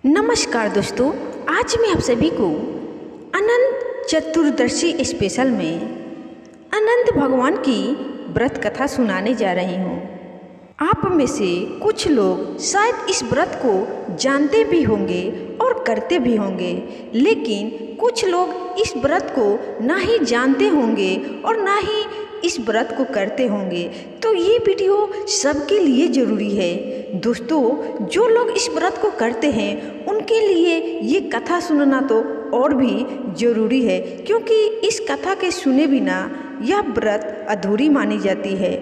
नमस्कार दोस्तों, आज मैं आप सभी को अनंत चतुर्दशी स्पेशल में अनंत भगवान की व्रत कथा सुनाने जा रही हूँ। आप में से कुछ लोग शायद इस व्रत को जानते भी होंगे और करते भी होंगे, लेकिन कुछ लोग इस व्रत को ना ही जानते होंगे और ना ही इस व्रत को करते होंगे। तो ये वीडियो सबके लिए ज़रूरी है। दोस्तों, जो लोग इस व्रत को करते हैं उनके लिए ये कथा सुनना तो और भी ज़रूरी है, क्योंकि इस कथा के सुने बिना यह व्रत अधूरी मानी जाती है।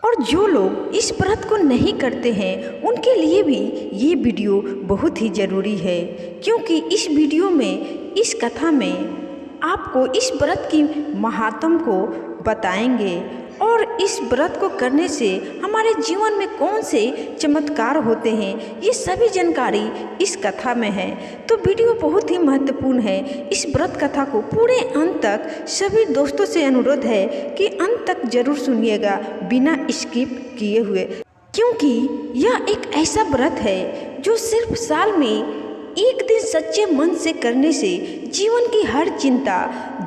और जो लोग इस व्रत को नहीं करते हैं उनके लिए भी ये वीडियो बहुत ही ज़रूरी है, क्योंकि इस वीडियो में, इस कथा में आपको इस व्रत की महात्म को बताएंगे और इस व्रत को करने से हमारे जीवन में कौन से चमत्कार होते हैं, ये सभी जानकारी इस कथा में है। तो वीडियो बहुत ही महत्वपूर्ण है। इस व्रत कथा को पूरे अंत तक सभी दोस्तों से अनुरोध है कि अंत तक जरूर सुनिएगा बिना स्किप किए हुए, क्योंकि यह एक ऐसा व्रत है जो सिर्फ साल में एक दिन सच्चे मन से करने से जीवन की हर चिंता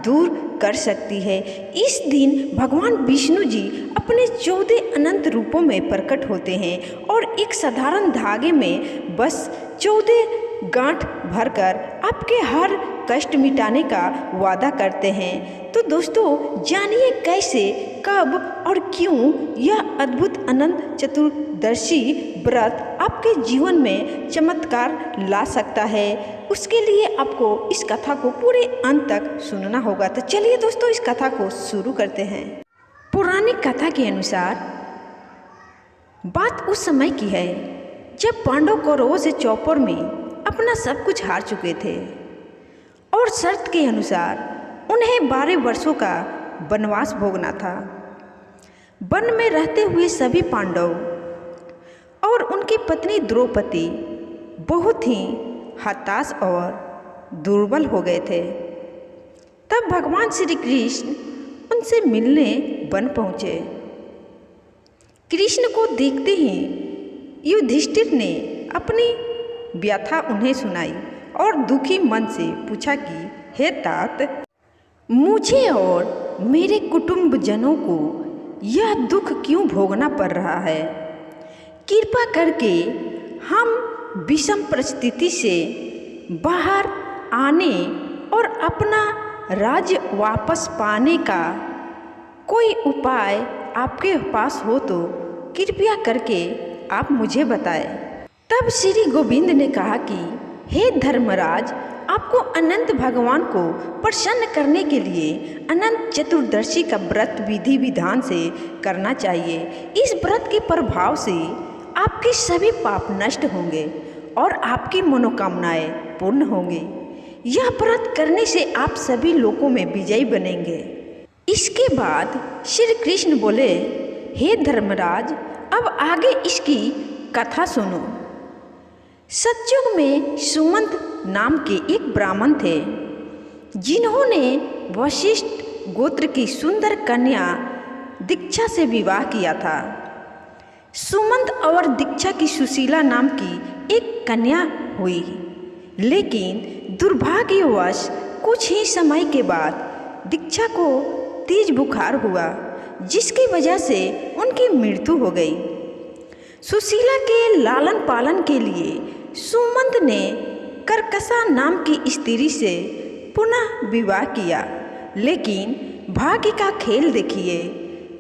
दूर कर सकती है। इस दिन भगवान विष्णु जी अपने 14 अनंत रूपों में प्रकट होते हैं और एक साधारण धागे में बस 14 गांठ भरकर आपके हर कष्ट मिटाने का वादा करते हैं। तो दोस्तों, जानिए कैसे, कब और क्यों यह अद्भुत अनंत चतुर्दशी व्रत आपके जीवन में चमत्कार ला सकता है। उसके लिए आपको इस कथा को पूरे अंत तक सुनना होगा। तो चलिए दोस्तों, इस कथा को शुरू करते हैं। पौराणिक कथा के अनुसार बात उस समय की है जब पांडव कौरवों से चौपर में अपना सब कुछ हार चुके थे और शर्त के अनुसार उन्हें 12 वर्षों का वनवास भोगना था। वन में रहते हुए सभी पांडव और उनकी पत्नी द्रौपदी बहुत ही हताश और दुर्बल हो गए थे। तब भगवान श्री कृष्ण उनसे मिलने वन पहुँचे। कृष्ण को देखते ही युधिष्ठिर ने अपनी व्यथा उन्हें सुनाई और दुखी मन से पूछा कि हे तात, मुझे और मेरे कुटुंबजनों को यह दुख क्यों भोगना पड़ रहा है? कृपा करके हम विषम परिस्थिति से बाहर आने और अपना राज्य वापस पाने का कोई उपाय आपके पास हो तो कृपया करके आप मुझे बताएं। तब श्री गोविंद ने कहा कि हे धर्मराज, आपको अनंत भगवान को प्रसन्न करने के लिए अनंत चतुर्दशी का व्रत विधि विधान से करना चाहिए। इस व्रत के प्रभाव से आपके सभी पाप नष्ट होंगे और आपकी मनोकामनाएं पूर्ण होंगी। यह व्रत करने से आप सभी लोकों में विजयी बनेंगे। इसके बाद श्री कृष्ण बोले, हे धर्मराज, अब आगे इसकी कथा सुनो। सतयुग में सुमंत नाम के एक ब्राह्मण थे, जिन्होंने वशिष्ठ गोत्र की सुंदर कन्या दीक्षा से विवाह किया था। सुमंत और दीक्षा की सुशीला नाम की एक कन्या हुई, लेकिन दुर्भाग्यवश कुछ ही समय के बाद दीक्षा को तेज बुखार हुआ, जिसकी वजह से उनकी मृत्यु हो गई। सुशीला के लालन पालन के लिए सुमंत ने कर्कशा नाम की स्त्री से पुनः विवाह किया, लेकिन भाग्य का खेल देखिए,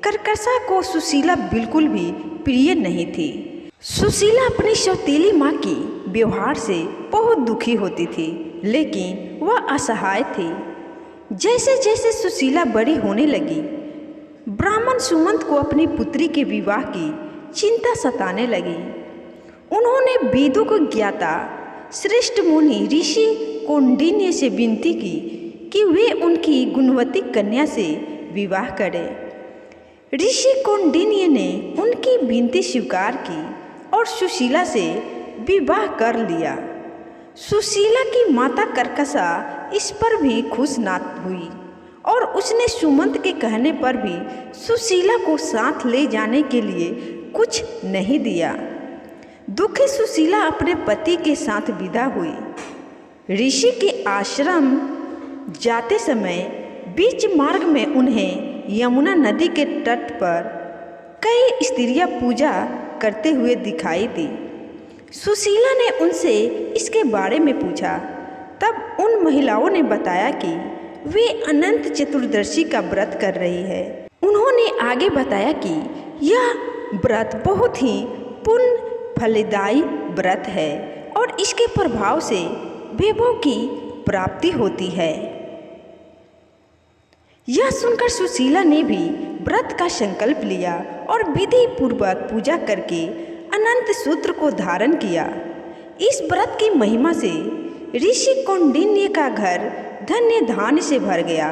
कर्कशा को सुशीला बिल्कुल भी प्रिय नहीं थी। सुशीला अपनी सौतेली माँ की व्यवहार से बहुत दुखी होती थी, लेकिन वह असहाय थी। जैसे जैसे सुशीला बड़ी होने लगी, ब्राह्मण सुमंत को अपनी पुत्री के विवाह की चिंता सताने लगी। उन्होंने वेदों को ज्ञाता श्रेष्ठ मुनि ऋषि कौंडिन्य से विनती की कि वे उनकी गुणवती कन्या से विवाह करें। ऋषि कौंडिन्य ने उनकी विनती स्वीकार की और सुशीला से विवाह कर लिया। सुशीला की माता कर्कशा इस पर भी खुश ना हुई और उसने सुमंत के कहने पर भी सुशीला को साथ ले जाने के लिए कुछ नहीं दिया। दुखी सुशीला अपने पति के साथ विदा हुई। ऋषि के आश्रम जाते समय बीच मार्ग में उन्हें यमुना नदी के तट पर कई स्त्रियां पूजा करते हुए दिखाई दी। सुशीला ने उनसे इसके बारे में पूछा। तब उन महिलाओं ने बताया कि वे अनंत चतुर्दशी का व्रत कर रही है। उन्होंने आगे बताया कि यह व्रत बहुत ही पुण्य फलदायी व्रत है और इसके प्रभाव से वैभव की प्राप्ति होती है। यह सुनकर सुशीला ने भी व्रत का संकल्प लिया और विधि पूर्वक पूजा करके अनंत सूत्र को धारण किया। इस व्रत की महिमा से ऋषि कौंडिन्य का घर धन्य धान्य से भर गया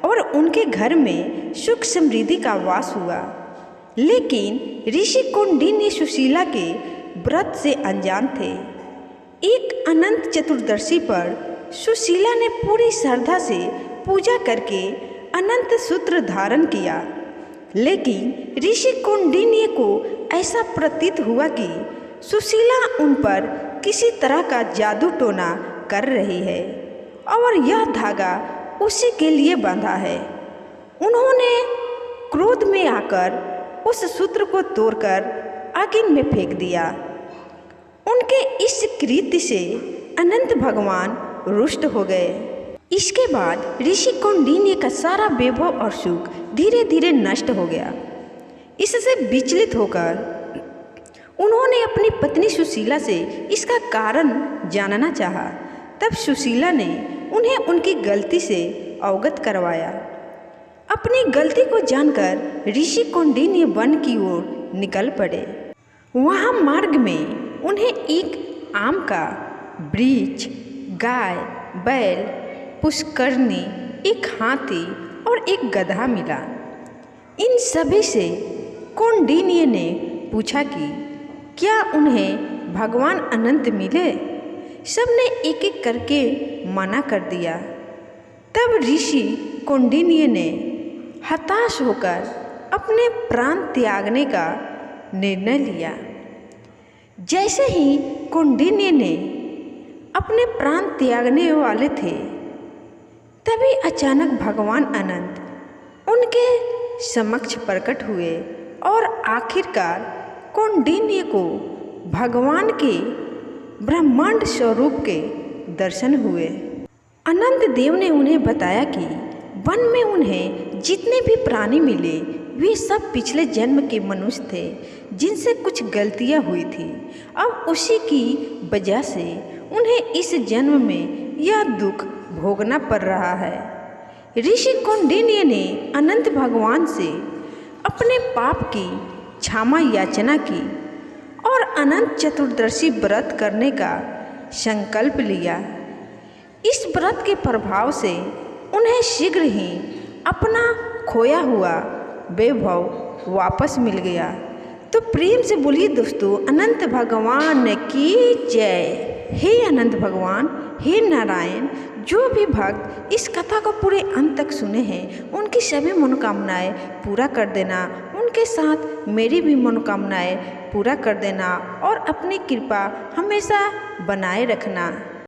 और उनके घर में सुख समृद्धि का वास हुआ। लेकिन ऋषि कौंडिन्य सुशीला के व्रत से अनजान थे। एक अनंत चतुर्दशी पर सुशीला ने पूरी श्रद्धा से पूजा करके अनंत सूत्र धारण किया। लेकिन ऋषि कौंडिन्य को ऐसा प्रतीत हुआ कि सुशीला उन पर किसी तरह का जादू टोना कर रही है और यह धागा उसी के लिए बांधा है। उन्होंने क्रोध में आकर उस सूत्र को तोड़कर आगिन में फेंक दिया। उनके इस कृत्य से अनंत भगवान रुष्ट हो गए। इसके बाद ऋषि कौंडिन्य का सारा वैभव और सुख धीरे धीरे नष्ट हो गया। इससे विचलित होकर उन्होंने अपनी पत्नी सुशीला से इसका कारण जानना चाहा। तब सुशीला ने उन्हें उनकी गलती से अवगत करवाया। अपनी गलती को जानकर ऋषि कौंडिन्य वन की ओर निकल पड़े। वहाँ मार्ग में उन्हें एक आम का वृक्ष, गाय, बैल, पुष्करनी, एक हाथी और एक गधा मिला। इन सभी से कौंडिन्य ने पूछा कि क्या उन्हें भगवान अनंत मिले? सबने एक एक करके मना कर दिया। तब ऋषि कौंडिन्य ने हताश होकर अपने प्राण त्यागने का निर्णय लिया। जैसे ही कौंडिन्य ने अपने प्राण त्यागने वाले थे, तभी अचानक भगवान अनंत उनके समक्ष प्रकट हुए और आखिरकार कौंडिन्य को भगवान के ब्रह्मांड स्वरूप के दर्शन हुए। अनंत देव ने उन्हें बताया कि वन में उन्हें जितने भी प्राणी मिले वे सब पिछले जन्म के मनुष्य थे जिनसे कुछ गलतियां हुई थी। अब उसी की वजह से उन्हें इस जन्म में यह दुख भोगना पड़ रहा है। ऋषि कौंडिन्य ने अनंत भगवान से अपने पाप की क्षमा याचना की और अनंत चतुर्दशी व्रत करने का संकल्प लिया। इस व्रत के प्रभाव से उन्हें शीघ्र ही अपना खोया हुआ वैभव वापस मिल गया। तो प्रेम से बोलिए दोस्तों, अनंत भगवान की जय। हे अनंत भगवान, हे नारायण, जो भी भक्त इस कथा को पूरे अंत तक सुने हैं उनकी सभी मनोकामनाएं पूरा कर देना। उनके साथ मेरी भी मनोकामनाएं पूरा कर देना और अपनी कृपा हमेशा बनाए रखना।